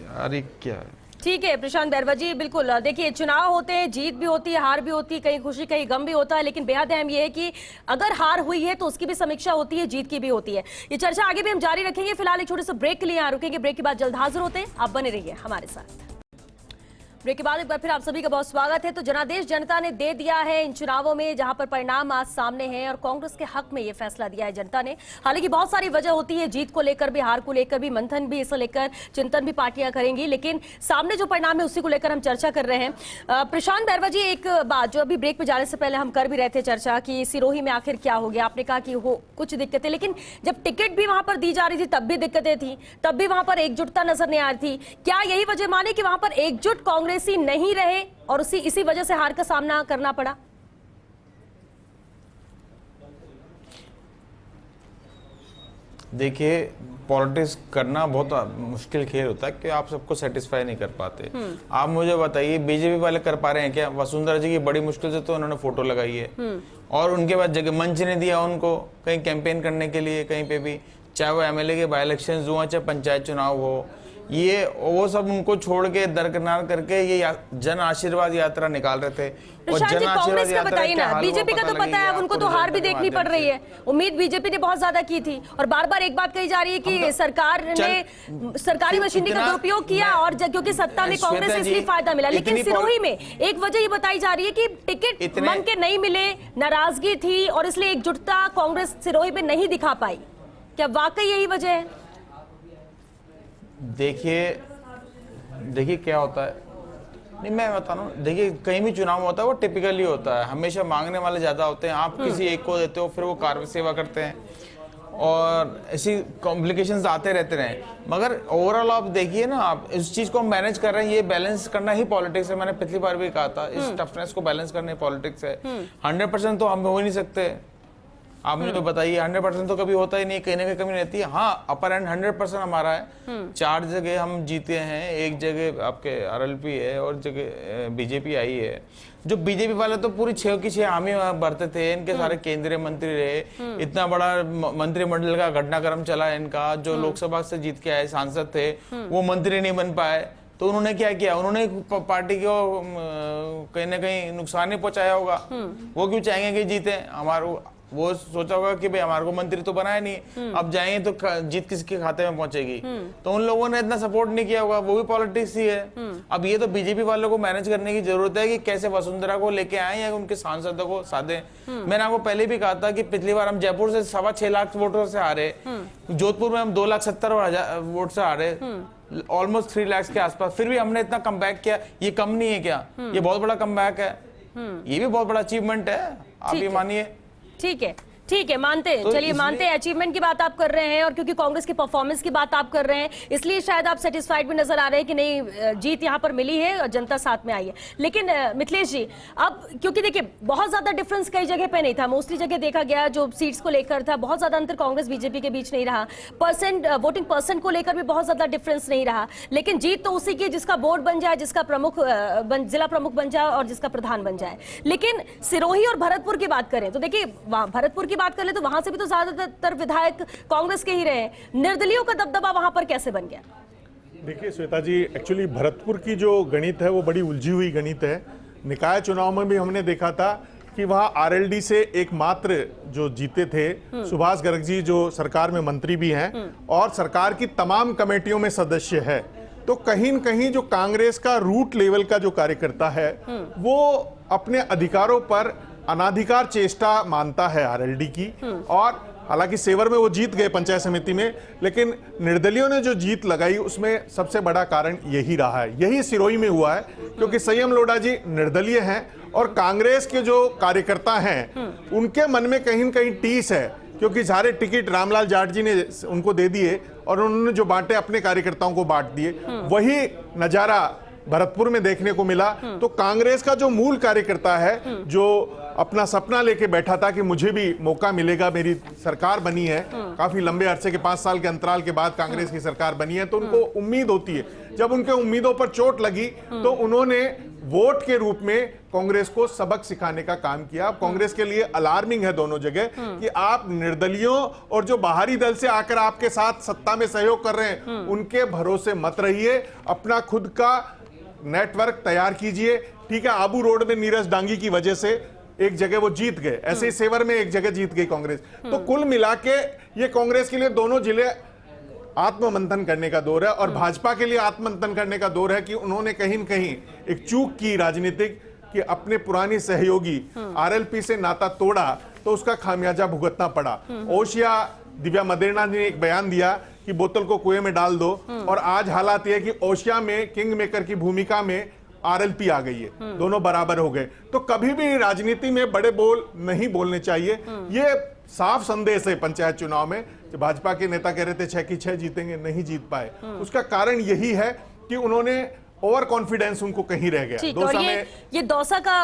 B: यार क्या है।
A: ठीक है प्रशांत बैरवा जी, बिल्कुल देखिए चुनाव होते हैं, जीत भी होती है, हार भी होती है, कहीं खुशी कहीं गम भी होता है, लेकिन बेहद अहम ये है कि अगर हार हुई है तो उसकी भी समीक्षा होती है, जीत की भी होती है। ये चर्चा आगे भी हम जारी रखेंगे। फिलहाल एक छोटे से ब्रेक के लिए यहाँ रुकेंगे, ब्रेक के बाद जल्द हाजिर होते हैं, आप बने रहिए हमारे साथ। ब्रेक के बाद एक बार फिर आप सभी का बहुत स्वागत है। तो जनादेश जनता ने दे दिया है इन चुनावों में, जहां पर परिणाम आज सामने हैं और कांग्रेस के हक में ये फैसला दिया है जनता ने। हालांकि बहुत सारी वजह होती है, जीत को लेकर भी, हार को लेकर भी, मंथन भी, इसे लेकर चिंतन भी पार्टियां करेंगी, लेकिन सामने जो परिणाम है उसी को लेकर हम चर्चा कर रहे हैं। प्रशांत बैरवा जी, एक बात जो अभी ब्रेक पे जाने से पहले हम कर भी रहे थे चर्चा कि सिरोही में आखिर क्या हो गया। आपने कहा कि हो कुछ दिक्कतें, लेकिन जब टिकट भी वहां पर दी जा रही थी तब भी दिक्कतें थी, तब भी वहां पर एकजुटता नजर नहीं आ रही थी। क्या यही वजह माने कि वहां पर एकजुट कांग्रेसी नहीं रहे और इसी वजह से हार का सामना करना पड़ा?
B: देखिए, पॉलिटिक्स करना बहुत मुश्किल खेल होता है कि आप सबको सेटिस्फाई नहीं कर पाते। आप मुझे बताइए, बीजेपी वाले कर पा रहे हैं क्या? वसुंधरा जी की बड़ी मुश्किल से तो उन्होंने फोटो लगाई है, और उनके बाद जगह मंच नहीं दिया उनको कहीं कैंपेन करने के लिए, कहीं पे भी, चाहे वो एमएलए के बाई इलेक्शन हुआ, चाहे पंचायत चुनाव हो, ये वो सब उनको छोड़ के दरकिनार करके ये जन आशीर्वाद यात्रा निकाल रहे थे। और
A: प्रशांत जी,
B: जन
A: कांग्रेस
B: आशीर्वाद
A: का
B: यात्रा
A: बताइए
B: क्या
A: ना,
B: हाल
A: बीजेपी
B: हुआ
A: का तो पता है, अब उनको तो हार भी देखनी पड़ रही है। उम्मीद बीजेपी ने बहुत ज्यादा की थी, और बार बार एक बात कही जा रही है कि सरकार ने सरकारी मशीनरी का दुरुपयोग किया, और क्योंकि सत्ता में कांग्रेस से इसलिए फायदा मिला। लेकिन सिरोही में एक वजह ये बताई जा रही है कि टिकट मन के नहीं मिले, नाराजगी थी, और इसलिए एकजुटता कांग्रेस सिरोही में नहीं दिखा पाई। क्या वाकई यही वजह है?
B: देखिए क्या होता है, नहीं मैं बता रहा हूँ, देखिए कहीं भी चुनाव होता है वो टिपिकली होता है, हमेशा मांगने वाले ज्यादा होते हैं। आप किसी एक को देते हो, फिर वो कार्य सेवा करते हैं, और ऐसी कॉम्प्लिकेशंस आते रहते हैं। मगर ओवरऑल आप देखिए ना, आप इस चीज को मैनेज कर रहे हैं, ये बैलेंस करना ही पॉलिटिक्स है। मैंने पिछली बार भी कहा था, इस टफनेस को बैलेंस करना ही पॉलिटिक्स है। 100% तो हम हो ही नहीं सकते, आप मुझे तो बताइए। 100% तो कभी होता ही नहीं, कहीं ना कहीं कमी रहती है। हाँ, अपर एंड 100% हमारा है। 4 जगह हम जीते हैं, 1 जगह आपके आरएलपी है, और जगह बीजेपी आई है। जो बीजेपी वाले तो पूरी 6 की 6 हामी भरते थे, इनके सारे केंद्रीय मंत्री रहे, इतना बड़ा मंत्रिमंडल का घटनाक्रम चला इनका। जो लोकसभा से जीत के आए सांसद थे, वो मंत्री नहीं बन पाए, तो उन्होंने क्या किया? उन्होंने पार्टी को कहीं ना कहीं नुकसान ही पहुंचाया होगा। वो क्यों चाहेंगे कि जीते? हमारे वो सोचा होगा कि भाई हमारे को मंत्री तो बनाया नहीं, अब जाएंगे तो जीत किसके खाते में पहुंचेगी, तो उन लोगों ने इतना सपोर्ट नहीं किया होगा। वो भी पॉलिटिक्स ही है। अब ये तो बीजेपी वालों को मैनेज करने की जरूरत है कि कैसे वसुंधरा को लेके आए या उनके सांसदों को साधे। मैंने आपको पहले भी कहा था कि पिछली बार हम जयपुर से 6.25 लाख वोटों से हारे, जोधपुर में हम 2,70,000 वोट से हारे, ऑलमोस्ट 3 लाख के आसपास, फिर भी हमने इतना कम बैक किया। ये कम नहीं है क्या? ये बहुत बड़ा कम बैक है, ये भी बहुत बड़ा अचीवमेंट है, आप ये मानिए।
A: ठीक है, मानते हैं,
B: तो
A: चलिए मानते हैं, अचीवमेंट की बात आप कर रहे हैं, और क्योंकि कांग्रेस की परफॉर्मेंस की बात आप कर रहे हैं, इसलिए शायद आप सेटिस्फाइड भी नजर आ रहे हैं कि नहीं, जीत यहां पर मिली है और जनता साथ में आई है। लेकिन मिथिलेश जी, अब क्योंकि देखिए बहुत ज्यादा डिफरेंस कई जगह पे नहीं था, मोस्टली जगह देखा गया जो सीट्स को लेकर था, बहुत ज्यादा अंतर कांग्रेस बीजेपी के बीच नहीं रहा, वोटिंग परसेंट को लेकर भी बहुत ज्यादा डिफरेंस नहीं रहा। लेकिन जीत तो उसी की जिसका बोर्ड बन जाए, जिसका जिला प्रमुख बन जाए, और जिसका प्रधान बन जाए। लेकिन सिरोही और भरतपुर की बात करें तो देखिए, भरतपुर की बात कर ले तो वहां से भी तो ज्यादातर विधायक कांग्रेस के ही रहे। निर्दलीयों का दबदबा वहां पर कैसे बन गया?
E: देखिए श्वेता जी, एक्चुअली भरतपुर की जो गणित है वो बड़ी उलझी हुई गणित है। निकाय चुनाव में भी हमने देखा था कि वहां आरएलडी से एकमात्र जो जीते थे सुभाष गर्ग जी, जो सरकार में मंत्री भी हैं और सरकार की तमाम कमेटियों में सदस्य है। तो कहीं न कहीं जो कांग्रेस का रूट लेवल का जो कार्यकर्ता है वो अपने अधिकारों पर अनाधिकार चेष्टा मानता है आरएलडी की। और हालांकि सेवर में वो जीत गए पंचायत समिति में, लेकिन निर्दलियों ने जो जीत लगाई उसमें सबसे बड़ा कारण यही रहा है। यही सिरोही में हुआ है, क्योंकि संयम लोढ़ा जी निर्दलीय हैं और कांग्रेस के जो कार्यकर्ता हैं उनके मन में कहीं न कहीं टीस है, क्योंकि सारे टिकट रामलाल जाट जी ने उनको दे दिए और उन्होंने जो बांटे अपने कार्यकर्ताओं को बांट दिए। वही नजारा भरतपुर में देखने को मिला। तो कांग्रेस का जो मूल कार्यकर्ता है, जो अपना सपना लेके बैठा था कि मुझे भी मौका मिलेगा, मेरी सरकार बनी है, काफी लंबे अरसे के 5 साल के अंतराल के बाद कांग्रेस की सरकार बनी है, तो उनको उम्मीद होती है। जब उनके उम्मीदों पर चोट लगी तो उन्होंने वोट के रूप में कांग्रेस को सबक सिखाने का काम किया। कांग्रेस के लिए अलार्मिंग है दोनों जगह कि आप निर्दलियों और जो बाहरी दल से आकर आपके साथ सत्ता में सहयोग कर रहे हैं उनके भरोसे मत रहिए, अपना खुद का नेटवर्क तैयार कीजिए। ठीक है, आबू रोड में नीरज डांगी की वजह से एक जगह वो जीत गए, ऐसे ही सेवर में एक जगह जीत गई कांग्रेस। तो कुल मिला के ये कांग्रेस के लिए दोनों जिले आत्ममंथन करने का दौर है, और भाजपा के लिए आत्ममंथन करने का दौर है कि उन्होंने कहीं न कहीं एक चूक की राजनीतिक, कि अपने पुरानी सहयोगी आरएलपी से नाता तोड़ा तो उसका खामियाजा भुगतना पड़ा। ओशिया दिव्या मदेरणा ने एक बयान दिया कि बोतल को कुएं में डाल दो, और आज हालात यह कि ओशिया में किंग मेकर की भूमिका में आरएलपी आ गई है, दोनों बराबर हो गए। तो कभी भी राजनीति में बड़े बोल नहीं बोलने चाहिए। ये साफ संदेश है पंचायत चुनाव में। भाजपा के नेता कह रहे थे 6 की 6 जीतेंगे, नहीं जीत पाए। उसका कारण यही है कि उन्होंने ओवर कॉन्फिडेंस उनको कहीं रह गया।
A: ठीक, और ये दौसा का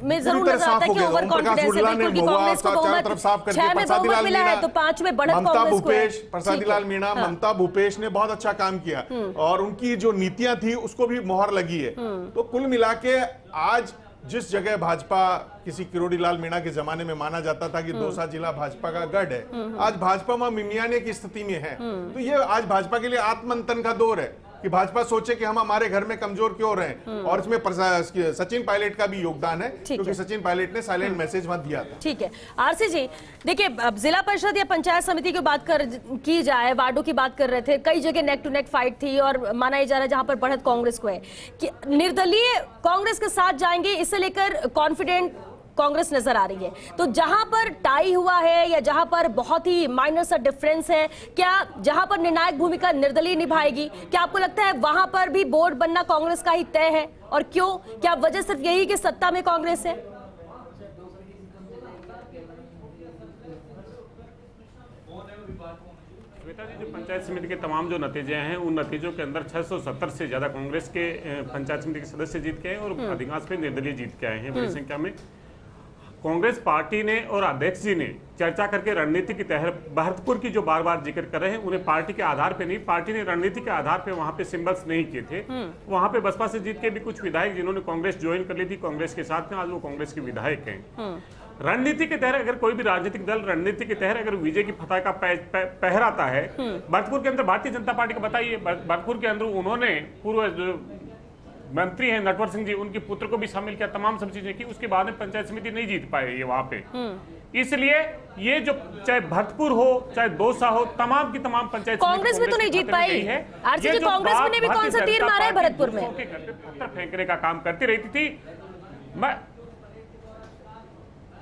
A: में जरूर नजर आता है कि ओवर कॉन्फिडेंस है, बिल्कुल, कि कांग्रेस को बहुमत 6 में बहुमत मिला है तो 5 में बढ़त कांग्रेस को है।
E: प्रसादी लाल मीणा, ममता भूपेश ने बहुत अच्छा काम किया और उनकी जो नीतियां थी उसको भी मोहर लगी है। तो कुल मिला के आज जिस जगह भाजपा किसी किरोड़ी लाल मीणा के जमाने में माना जाता था कि दौसा जिला भाजपा का गढ़ है, आज भाजपा में मिमियाने की स्थिति में है। तो ये आज भाजपा के लिए आत्ममंथन का दौर है कि भाजपा सोचे कि हम हमारे घर में कमजोर क्यों रहे, और इसमें सचिन पायलट का भी योगदान है क्योंकि सचिन पायलट ने साइलेंट मैसेज वहां दिया था।
A: ठीक है आरसी जी, देखिए अब जिला परिषद या पंचायत समिति की बात की जाए, वार्डों की बात कर रहे थे, कई जगह नेक टू नेक फाइट थी और माना ही जा रहा है जहां पर बढ़त कांग्रेस को है कि निर्दलीय कांग्रेस के साथ जाएंगे, इसे लेकर कॉन्फिडेंट कांग्रेस नजर आ रही है। तो जहां पर टाई हुआ है या जहां पर बहुत ही माइनर सा डिफरेंस है, क्या जहां पर निर्णायक भूमिका निर्दलीय निभाएगी, क्या आपको लगता है वहां पर भी बोर्ड बनना कांग्रेस का ही तय है? और क्यों? क्या वजह सिर्फ यही कि सत्ता में कांग्रेस है?
D: श्वेता जी, जो पंचायत समिति के तमाम जो नतीजे हैं उन नतीजों के अंदर 670 से ज्यादा कांग्रेस के पंचायत समिति के सदस्य जीत के आए और अधिकांश में निर्दलीय जीत के आए हैं बड़ी संख्या में। कांग्रेस पार्टी ने और अध्यक्ष जी ने चर्चा करके रणनीति के तहत भरतपुर की जो बार बार जिक्र कर रहे हैं उन्हें पार्टी के आधार पे नहीं, पार्टी ने रणनीति के आधार पे वहां पे सिंबल्स नहीं किए थे। वहां पे बसपा से जीत के भी कुछ विधायक जिन्होंने कांग्रेस ज्वाइन कर ली थी कांग्रेस के साथ में, आज वो कांग्रेस के विधायक हैं। रणनीति के तहत अगर कोई भी राजनीतिक दल रणनीति के तहत अगर विजय की फतह का पहराता है, भरतपुर के अंदर भारतीय जनता पार्टी को बताइए, भरतपुर के अंदर उन्होंने पूर्व मंत्री हैं नटवर सिंह जी, उनके पुत्र को भी शामिल किया, तमाम सब चीजें की, उसके बाद में पंचायत समिति नहीं जीत पाए ये वहां पे। इसलिए ये जो चाहे भरतपुर हो चाहे दौसा हो, तमाम की तमाम पंचायत
A: कांग्रेस में तो नहीं जीत पाई है। आरसीजी कांग्रेस में ने भी कौन सा तीर मारा है भरतपुर में?
D: पत्थर फेंकने का काम करती रहती थी। मैं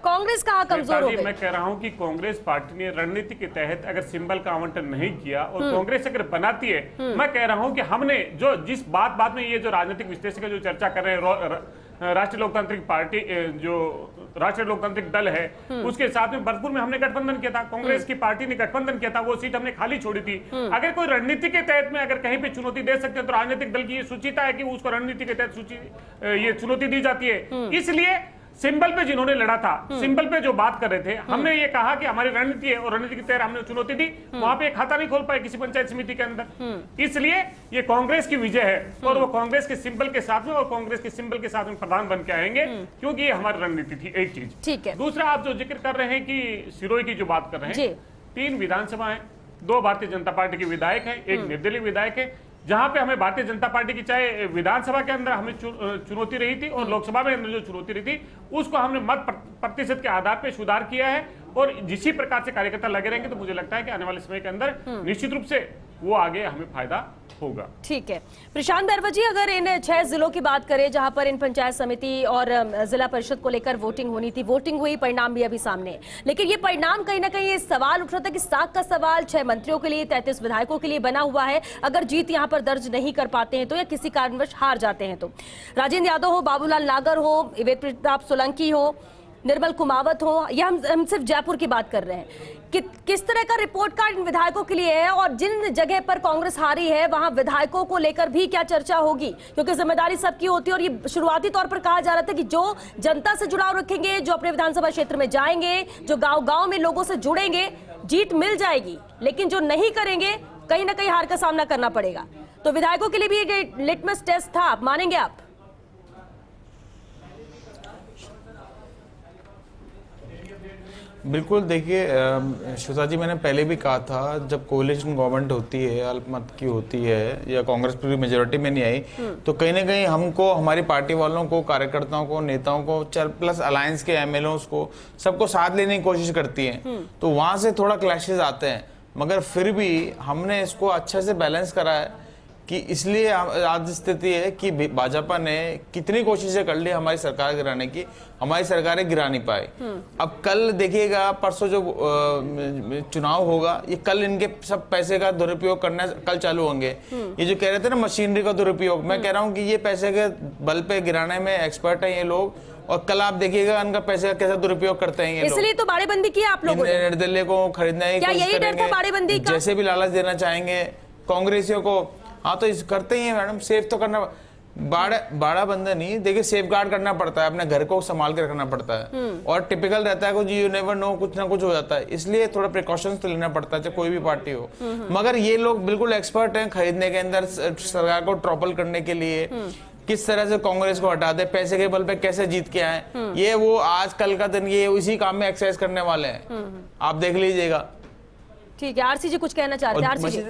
A: कांग्रेस कहाँ कमजोर हो गई?
D: मैं कह रहा हूं कि कांग्रेस पार्टी ने रणनीति के तहत अगर सिंबल का आवंटन नहीं किया और कांग्रेस अगर बनाती है, मैं कह रहा हूं कि हमने जो जिस बात में ये जो राजनीतिक विश्लेषक जो चर्चा कर रहे हैं, राष्ट्रीय लोकतांत्रिक पार्टी जो राष्ट्रीय लोकतांत्रिक दल है उसके साथ में भरतपुर में हमने गठबंधन किया था, कांग्रेस की पार्टी ने गठबंधन किया था, वो सीट हमने खाली छोड़ी थी। अगर कोई रणनीति के तहत में अगर कहीं पे चुनौती दे सकते हैं तो राजनीतिक दल की ये सुचिता है कि उसको रणनीति के तहत ये चुनौती दी जाती है। इसलिए सिंबल पे जिन्होंने लड़ा था, सिंबल पे जो बात कर रहे थे, हमने ये कहा कि हमारी रणनीति है और रणनीति के तहत हमने चुनौती दी, वहां पे एक खाता नहीं खोल पाए किसी पंचायत समिति के अंदर। इसलिए ये कांग्रेस की विजय है और वो कांग्रेस के सिंबल के साथ में और कांग्रेस के सिंबल के साथ में प्रधान बन के आएंगे, क्योंकि ये हमारी रणनीति थी। एक चीज,
A: ठीक है।
D: दूसरा, आप जो जिक्र कर रहे हैं कि सिरोही की जो बात कर रहे हैं, 3 विधानसभा है, 2 भारतीय जनता पार्टी के विधायक हैं, 1 निर्दलीय विधायक है, जहां पे हमें भारतीय जनता पार्टी की चाहे विधानसभा के अंदर हमें चुनौती रही थी और लोकसभा में अंदर जो चुनौती रही थी उसको हमने मत प्रतिशत के आधार पे सुधार किया है और जिसी प्रकार से कार्यकर्ता लगे रहेंगे तो मुझे लगता है कि आने वाले समय के अंदर निश्चित रूप से वो आगे हमें फायदा होगा।
A: ठीक है प्रशांत बैरवा जी, अगर इन 6 जिलों की बात करें जहां पर इन पंचायत समिति और जिला परिषद को लेकर वोटिंग होनी थी, वोटिंग हुई, परिणाम भी अभी सामने है, लेकिन ये परिणाम कहीं ना कहीं ये सवाल उठ रहा था कि साख का सवाल 6 मंत्रियों के लिए 33 विधायकों के लिए बना हुआ है। अगर जीत यहां पर दर्ज नहीं कर पाते हैं तो या किसी कारणवश हार जाते हैं तो राजेंद्र यादव हो, बाबूलाल नागर हो, वेद प्रताप सोलंकी हो, निर्मल कुमावत हो, या हम सिर्फ जयपुर की बात कर रहे हैं, किस तरह का रिपोर्ट कार्ड इन विधायकों के लिए है और जिन जगह पर कांग्रेस हारी है वहां विधायकों को लेकर भी क्या चर्चा होगी? क्योंकि जिम्मेदारी सबकी होती है और ये शुरुआती तौर पर कहा जा रहा था कि जो जनता से जुड़ाव रखेंगे, जो अपने विधानसभा क्षेत्र में जाएंगे, जो गांव-गांव में लोगों से जुड़ेंगे, जीत मिल जाएगी, लेकिन जो नहीं करेंगे कहीं ना कहीं हार का सामना करना पड़ेगा। तो विधायकों के लिए भी ये लिटमस टेस्ट था, आप मानेंगे? आप
B: बिल्कुल, देखिए श्वेता जी, मैंने पहले भी कहा था जब कोalition गवर्नमेंट होती है, अल्पमत की होती है या कांग्रेस पूरी मेजोरिटी में नहीं आई तो कहीं ना कहीं हमको, हमारी पार्टी वालों को, कार्यकर्ताओं को, नेताओं को, प्लस अलायंस के एमएलओs को, सबको साथ लेने की कोशिश करती है, तो वहां से थोड़ा क्लैशेस आते हैं, मगर फिर भी हमने इसको अच्छे से बैलेंस करा है कि इसलिए आज स्थिति है कि भाजपा ने कितनी कोशिशें कर ली हमारी सरकार गिराने की, हमारी सरकारें गिरा नहीं पाई। अब कल देखिएगा, परसों जो चुनाव होगा, ये कल इनके सब पैसे का दुरुपयोग करना कल चालू होंगे। ये जो कह रहे थे ना मशीनरी का दुरुपयोग, मैं कह रहा हूँ कि ये पैसे के बल पे गिराने में एक्सपर्ट है ये लोग, और कल आप देखिएगा इनका पैसे का कैसा दुरुपयोग करते हैं ये लोग।
A: इसलिए तो बाड़ेबंदी की आप लोगों ने,
B: निर्दलीय को खरीदने की कोशिश करेंगे, जैसे भी लालच देना चाहेंगे कांग्रेसियों को। हाँ, तो इस करते ही है मैडम, सेफ तो करना। बाड़ा बंदा नहीं, देखिए सेफ गार्ड करना पड़ता है, अपने घर को संभाल के रखना पड़ता है, और टिपिकल रहता है कुछ, यू नेवर नो, कुछ ना कुछ हो जाता है, इसलिए थोड़ा प्रिकॉशंस तो लेना पड़ता है चाहे कोई भी पार्टी हो। मगर ये लोग बिल्कुल एक्सपर्ट हैं खरीदने के अंदर, सरकार को ट्रॉपल करने के लिए, किस तरह से कांग्रेस को हटा दे, पैसे के बल पे कैसे जीत के आए, ये वो आज कल का दिन ये इसी काम में एक्सरसाइज करने वाले हैं, आप देख लीजिएगा।
A: ठीक है, आरसी जी कुछ कहना चाह रहे थे? आरसी जी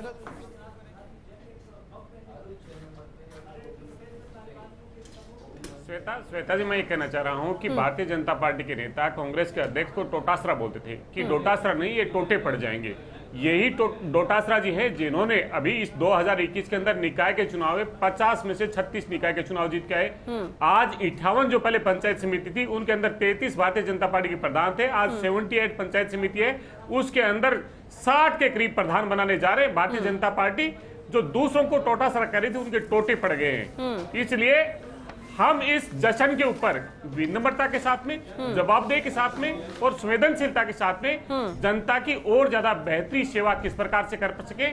D: श्वेता जी, मैं ये कहना चाह रहा हूँ कि भारतीय जनता पार्टी के नेता कांग्रेस के अध्यक्ष को टोटासरा बोलते थे कि डोटासरा नहीं, ये टोटे पड़ जाएंगे। यही डोटासरा जी है जिन्होंने अभी इस 2021 के अंदर निकाय के चुनाव में 50 में से 36 निकाय के चुनाव जीत के आए। आज 58 जो पहले पंचायत समिति थी उनके अंदर 33 भारतीय जनता पार्टी के प्रधान थे, आज 78 पंचायत समिति है, उसके अंदर 60 के करीब प्रधान बनाने जा रहे। भारतीय जनता पार्टी जो दूसरों को टोटासरा कर रही थी उनके टोटे पड़ गए हैं। इसलिए हम इस जश्न के ऊपर विनम्रता के साथ में, जवाबदेही के साथ में और संवेदनशीलता के साथ में जनता की और ज्यादा बेहतरी सेवा किस प्रकार से कर सके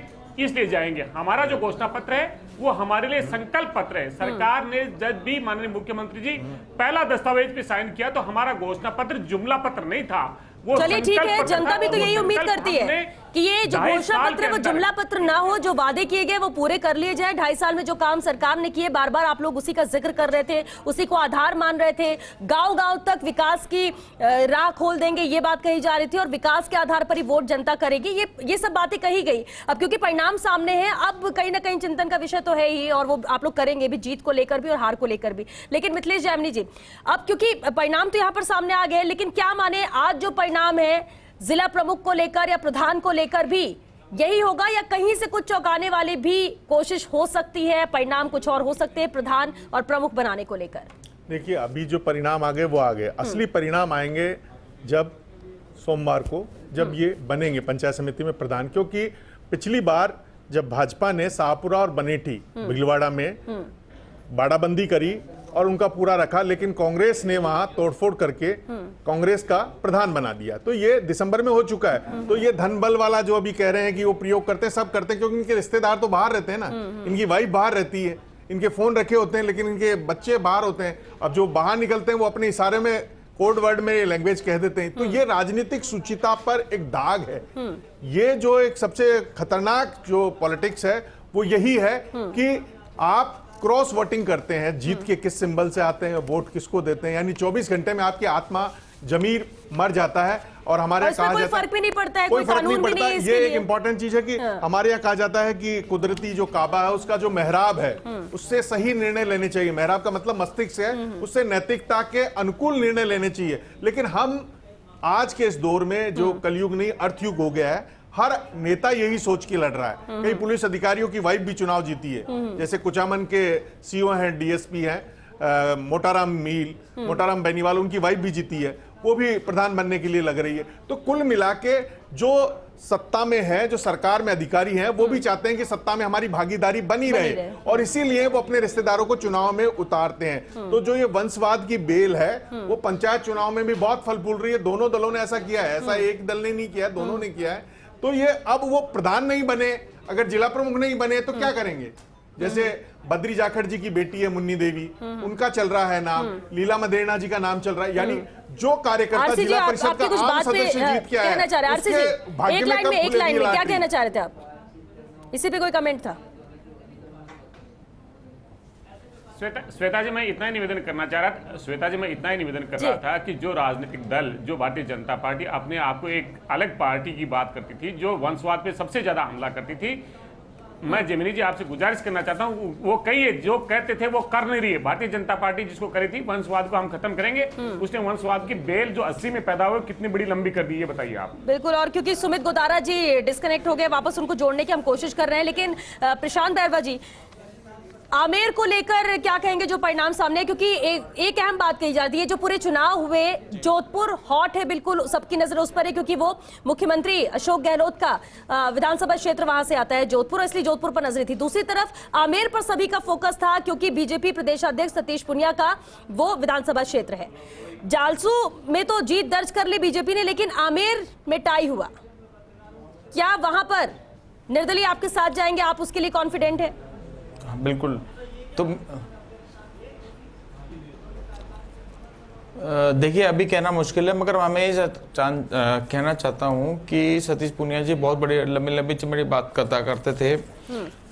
D: इसलिए जाएंगे। हमारा जो घोषणा पत्र है वो हमारे लिए संकल्प पत्र है। सरकार ने जब भी माननीय मुख्यमंत्री जी पहला दस्तावेज पे साइन किया तो हमारा घोषणा पत्र जुमला पत्र नहीं था, वो
A: चलिए ठीक है, जनता भी तो यही उम्मीद करती है कि ये जो घोषणा पत्र है वो जुमला पत्र ना हो, जो वादे किए गए वो पूरे कर लिए जाए। 2.5 साल में जो काम सरकार ने किए, बार बार आप लोग उसी का जिक्र कर रहे थे, उसी को आधार मान रहे थे। गांव-गांव तक विकास की राह खोल देंगे ये बात कही जा रही थी, और विकास के आधार पर ही वोट जनता करेगी, ये सब बातें कही गई। अब क्योंकि परिणाम सामने है, अब कहीं ना कहीं चिंतन का विषय तो है ही, और वो आप लोग करेंगे भी, जीत को लेकर भी और हार को लेकर भी। लेकिन मिथिलेश जामनी जी, अब क्योंकि परिणाम तो यहाँ पर सामने आ गए, लेकिन क्या माने आज जो परिणाम है जिला प्रमुख को लेकर या प्रधान को लेकर भी यही होगा, या कहीं से कुछ चौंकाने वाली भी कोशिश हो सकती है, परिणाम कुछ और हो सकते हैं प्रधान और प्रमुख बनाने को लेकर?
E: देखिए, अभी जो परिणाम आ गए वो आ गए, असली परिणाम आएंगे जब सोमवार को, जब ये बनेंगे पंचायत समिति में प्रधान। क्योंकि पिछली बार जब भाजपा ने शाहपुरा और बनेठी भीलवाड़ा में बाड़ाबंदी करी और उनका पूरा रखा, लेकिन कांग्रेस ने वहां तोड़फोड़ करके कांग्रेस का प्रधान बना दिया। तो ये दिसंबर में हो चुका है। तो ये धन बल वाला जो अभी कह रहे हैं कि वो प्रयोग करते हैं, सब करते हैं, क्योंकि इनके रिश्तेदार तो बाहर रहते हैं ना, इनकी वाइफ बाहर रहती है, इनके फोन रखे होते हैं, लेकिन इनके बच्चे बाहर होते हैं। अब जो बाहर निकलते हैं वो अपने इशारे में कोड वर्ड में लैंग्वेज कह देते हैं। तो ये राजनीतिक शुचिता पर एक दाग है। ये जो एक सबसे खतरनाक जो पॉलिटिक्स है वो यही है कि आप क्रॉस वोटिंग करते हैं, जीत के किस सिंबल से आते हैं, वोट किसको देते हैं, यानी 24 घंटे में आपकी आत्मा जमीर मर जाता है। और हमारे यहाँ कहा जाता है
A: कोई फर्क भी नहीं पड़ता है,
E: कोई फर्क नहीं पड़ता।
A: है,
E: ये एक इंपॉर्टेंट चीज है कि हमारे यहाँ कहा जाता है कि कुदरती जो काबा है उसका जो मेहराब है उससे सही निर्णय लेने चाहिए। मेहराब का मतलब मस्तिष्क है, उससे नैतिकता के अनुकूल निर्णय लेने चाहिए। लेकिन हम आज के इस दौर में जो कलयुग नहीं अर्थयुग हो गया है, हर नेता यही सोच के लड़ रहा है। कई पुलिस अधिकारियों की वाइफ भी चुनाव जीती है, जैसे कुचामन के सीओ हैं, डीएसपी हैं, मोटाराम बेनीवाल, उनकी वाइफ भी जीती है, वो भी प्रधान बनने के लिए लग रही है। तो कुल मिला के जो सत्ता में है, जो सरकार में अधिकारी हैं, वो भी चाहते हैं कि सत्ता में हमारी भागीदारी बनी रहे, और इसीलिए वो अपने रिश्तेदारों को चुनाव में उतारते हैं। तो जो ये वंशवाद की बेल है वो पंचायत चुनाव में भी बहुत फल फूल रही है। दोनों दलों ने ऐसा किया है, ऐसा एक दल ने नहीं किया, दोनों ने किया है। तो ये अब वो प्रधान नहीं बने, अगर जिला प्रमुख नहीं बने तो क्या करेंगे? जैसे बद्री जाखड़ जी की बेटी है मुन्नी देवी, उनका चल रहा है नाम, लीला मदेरणा जी का नाम चल रहा है। यानी जो कार्यकर्ता जिला परिषद का आम सदस्य जीत के आया है,
A: एक लाइन में क्या कहना चाह रहे थे आप? इसी पे कोई कमेंट था?
D: श्वेता जी, मैं इतना ही निवेदन करना चाह रहा था कि जो राजनीतिक दल, जो भारतीय जनता पार्टी अपने आप को एक अलग पार्टी की बात करती थी, जो वंशवाद पे सबसे ज्यादा हमला करती थी, मैं जमीनी जी आपसे गुजारिश करना चाहता हूं, वो कहिए जो कहते थे वो कर नहीं रही है। भारतीय जनता पार्टी जिसको करी थी वंशवाद को हम खत्म करेंगे, उसने वंशवाद की बेल जो 80 में पैदा हुई कितनी बड़ी लंबी कर दी, ये बताइए आप।
A: बिल्कुल, और क्योंकि सुमित गोदारा जी डिस्कनेक्ट हो गए, वापस उनको जोड़ने की हम कोशिश कर रहे हैं। लेकिन प्रशांत बैरवा जी, आमेर को लेकर क्या कहेंगे जो परिणाम सामने है? क्योंकि एक अहम बात कही जाती है, जो पूरे चुनाव हुए, जोधपुर हॉट है, बिल्कुल सबकी नजर उस पर है, क्योंकि वो मुख्यमंत्री अशोक गहलोत का विधानसभा क्षेत्र वहां से आता है जोधपुर, इसलिए जोधपुर पर नजरें थी। दूसरी तरफ आमेर पर सभी का फोकस था, क्योंकि बीजेपी प्रदेशाध्यक्ष सतीश पुनिया का वो विधानसभा क्षेत्र है। जालसू में तो जीत दर्ज कर ली बीजेपी ने, लेकिन आमेर में टाई हुआ। क्या वहां पर निर्दलीय आपके साथ जाएंगे? आप उसके लिए कॉन्फिडेंट है?
B: बिल्कुल। तो देखिए अभी कहना मुश्किल है, मगर मैं ये कहना चाहता हूँ कि सतीश पूनिया जी बहुत बड़ी लंबी लंबी चमड़ी बात करते थे,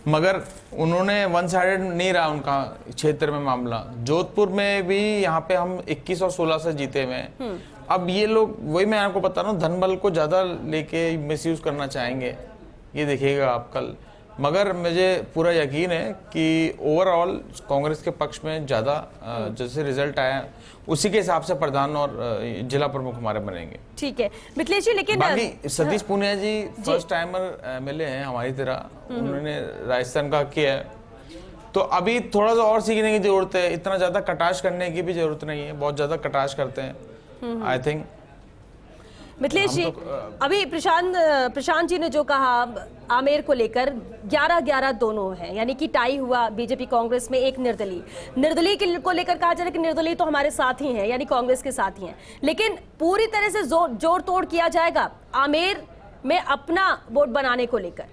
B: मगर उन्होंने वन साइडेड नहीं रहा उनका क्षेत्र में मामला। जोधपुर में भी यहाँ पे हम 21 और 16 से जीते हुए हैं। अब ये लोग, वही मैं आपको बता रहा हूँ, धन बल को ज्यादा लेके मिसयूज करना चाहेंगे, ये देखिएगा आप कल। मगर मुझे पूरा यकीन है कि ओवरऑल कांग्रेस के पक्ष में ज़्यादा जैसे रिजल्ट आया उसी के हिसाब से प्रधान और जिला प्रमुख हमारे बनेंगे।
A: ठीक है मिथिलेश जी, लेकिन
B: बाकी सतीश पूनिया जी फर्स्ट टाइमर एमएलए हैं हमारी तरह, उन्होंने राजस्थान का किया है, तो अभी थोड़ा सा और सीखने की जरूरत है। इतना ज़्यादा कटाश करने की भी जरूरत नहीं है, बहुत ज़्यादा कटाश करते हैं आई थिंक।
A: मिथिलेश जी, अभी प्रशांत जी ने जो कहा आमेर को लेकर 11-11 दोनों हैं, यानी कि टाई हुआ बीजेपी कांग्रेस में, एक निर्दलीय को लेकर कहा जा रहा है कि निर्दलीय तो हमारे साथ ही हैं, यानी कांग्रेस के साथ ही हैं, लेकिन पूरी तरह से जोड़ तोड़ किया जाएगा आमेर में अपना वोट बनाने को लेकर,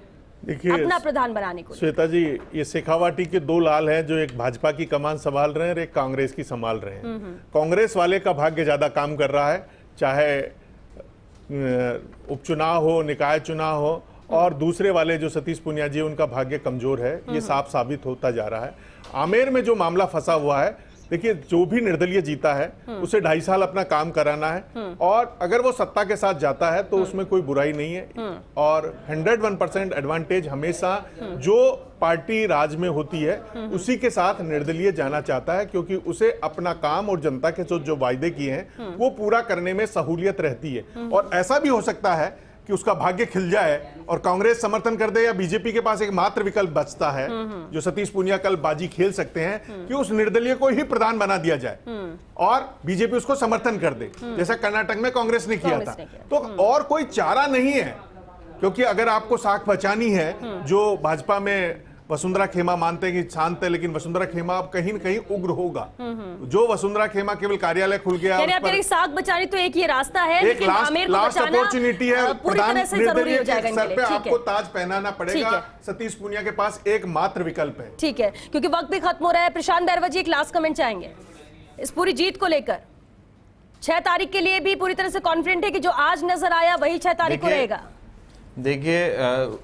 E: देखिए
A: अपना प्रधान बनाने को।
E: श्वेता जी, ये शेखावाटी के दो लाल हैं, जो एक भाजपा की कमान संभाल रहे हैं और एक कांग्रेस की संभाल रहे हैं। कांग्रेस वाले का भाग्य ज्यादा काम कर रहा है, चाहे उपचुनाव हो, निकाय चुनाव हो, और दूसरे वाले जो सतीश पूनिया जी, उनका भाग्य कमजोर है, ये साफ साबित होता जा रहा है। आमेर में जो मामला फंसा हुआ है, देखिए जो भी निर्दलीय जीता है उसे 2.5 साल अपना काम कराना है, और अगर वो सत्ता के साथ जाता है तो उसमें कोई बुराई नहीं है। और 101% एडवांटेज हमेशा जो पार्टी राज में होती है उसी के साथ निर्दलीय जाना चाहता है, क्योंकि उसे अपना काम और जनता के साथ जो वायदे किए हैं वो पूरा करने में सहूलियत रहती है। और ऐसा भी हो सकता है कि उसका भाग्य खिल जाए और कांग्रेस समर्थन कर दे, या बीजेपी के पास एक मात्र विकल्प बचता है जो सतीश पूनिया कल बाजी खेल सकते हैं कि उस निर्दलीय को ही प्रधान बना दिया जाए और बीजेपी उसको समर्थन कर दे, जैसा कर्नाटक में कांग्रेस ने किया था। तो और कोई चारा नहीं है, क्योंकि अगर आपको साख बचानी है, जो भाजपा में वसुंधरा खेमा मानते हैं कि शांत है, लेकिन वसुंधरा खेमा अब कहीं न कहीं उग्र होगा। जो वसुंधरा खेमा केवल कार्यालय खुल गया,
A: साख बचानी तो एक ही रास्ता है,
E: एक लास्ट अपॉर्चुनिटी है, प्रधान निर्दलीय सर पे आपको ताज पहनाना पड़ेगा। सतीश पूनिया के पास एक मात्र विकल्प है।
A: ठीक है, क्योंकि वक्त भी खत्म हो रहा है। प्रशांत बैरवा जी, एक लास्ट कमेंट चाहेंगे इस पूरी जीत को लेकर? 6 तारीख के लिए भी पूरी तरह से कॉन्फिडेंट है कि जो आज नजर आया वही 6 तारीख को रहेगा?
B: देखिए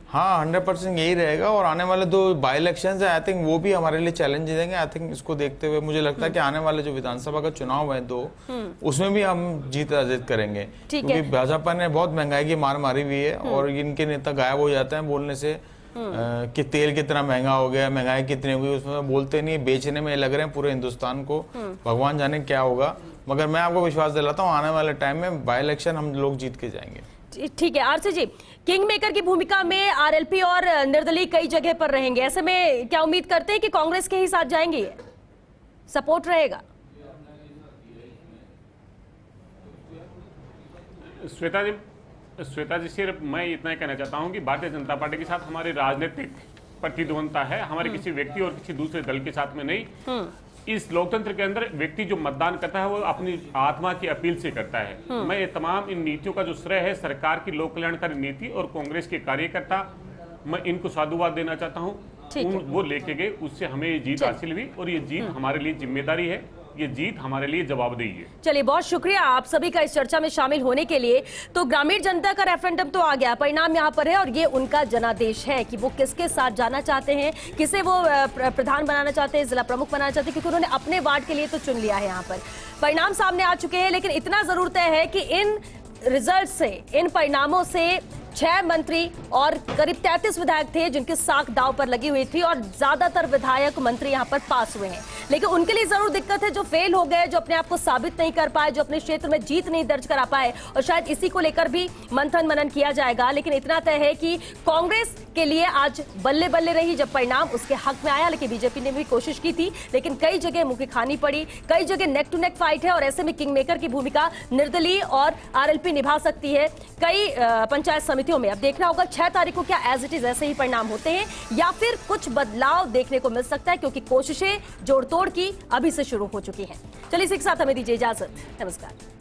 B: हाँ, 100% यही रहेगा, और आने वाले 2 बाई इलेक्शंस है, आई थिंक वो भी हमारे लिए चैलेंज देंगे। आई थिंक इसको देखते हुए मुझे लगता है कि आने वाले जो विधानसभा का चुनाव है 2, उसमें भी हम जीत अर्जित करेंगे, क्योंकि भाजपा ने बहुत महंगाई की मार मारी हुई है, और इनके नेता गायब हो जाते हैं बोलने से कि तेल कितना महंगा हो गया, महंगाई कितनी हो गई, उसमें बोलते नहीं, बेचने में लग रहे हैं पूरे हिंदुस्तान को। भगवान जाने क्या होगा, मगर मैं आपको विश्वास दिलाता हूँ आने वाले टाइम में बाई इलेक्शन हम लोग जीत के जाएंगे।
A: ठीक है आरसी जी, किंग मेकर की भूमिका में आरएलपी और निर्दलीय कई जगह पर रहेंगे, ऐसे में क्या उम्मीद करते हैं कि कांग्रेस के ही साथ जाएंगे, सपोर्ट रहेगा?
D: श्वेता जी, सिर्फ मैं इतना ही कहना चाहता हूं कि भारतीय जनता पार्टी के साथ हमारी राजनीतिक प्रतिद्वंदता है, हमारे किसी व्यक्ति और किसी दूसरे दल के साथ में नहीं। इस लोकतंत्र के अंदर व्यक्ति जो मतदान करता है वो अपनी आत्मा की अपील से करता है। मैं ये तमाम इन नीतियों का जो श्रेय है सरकार की लोक कल्याणकारी नीति और कांग्रेस के कार्यकर्ता, मैं इनको साधुवाद देना चाहता हूँ। वो लेके गए, उससे हमें ये जीत हासिल हुई, और ये जीत हमारे लिए जिम्मेदारी है, ये जीत हमारे लिए जवाबदेही है।
A: चलिए, बहुत शुक्रिया आप सभी का इस चर्चा में शामिल होने के लिए। तो ग्रामीण जनता का रेफरेंडम तो आ गया, परिणाम यहाँ पर है, और ये उनका जनादेश है कि वो किसके साथ जाना चाहते हैं, किसे वो प्रधान बनाना चाहते हैं, जिला प्रमुख बनाना चाहते हैं, क्योंकि उन्होंने अपने वार्ड के लिए तो चुन लिया है। यहाँ पर परिणाम सामने आ चुके हैं, लेकिन इतना जरूर तय है कि इन रिजल्ट से, इन परिणामों से 6 मंत्री और करीब 33 विधायक थे जिनकी साख दांव पर लगी हुई थी, और ज्यादातर विधायक मंत्री यहां पर पास हुए हैं। लेकिन उनके लिए जरूर दिक्कत है जो फेल हो गए, जो अपने आप को साबित नहीं कर पाए, जो अपने क्षेत्र में जीत नहीं दर्ज करा पाए, और शायद इसी को लेकर भी मंथन मनन किया जाएगा। लेकिन इतना तय है कि कांग्रेस के लिए आज बल्ले बल्ले रही जब परिणाम उसके हक में आया, लेकिन बीजेपी ने भी कोशिश की थी, लेकिन कई जगह मुंह की खानी पड़ी, कई जगह नेक टू नेक फाइट है, और ऐसे में किंग मेकर की भूमिका निर्दलीय और आरएलपी निभा सकती है कई पंचायत समितियों में। अब देखना होगा 6 तारीख को क्या एज इट इज ऐसे ही परिणाम होते हैं या फिर कुछ बदलाव देखने को मिल सकता है, क्योंकि कोशिशें जोड़ तोड़ की अभी से शुरू हो चुकी हैं। चलिए, इसी के साथ हमें दीजिए इजाजत। नमस्कार।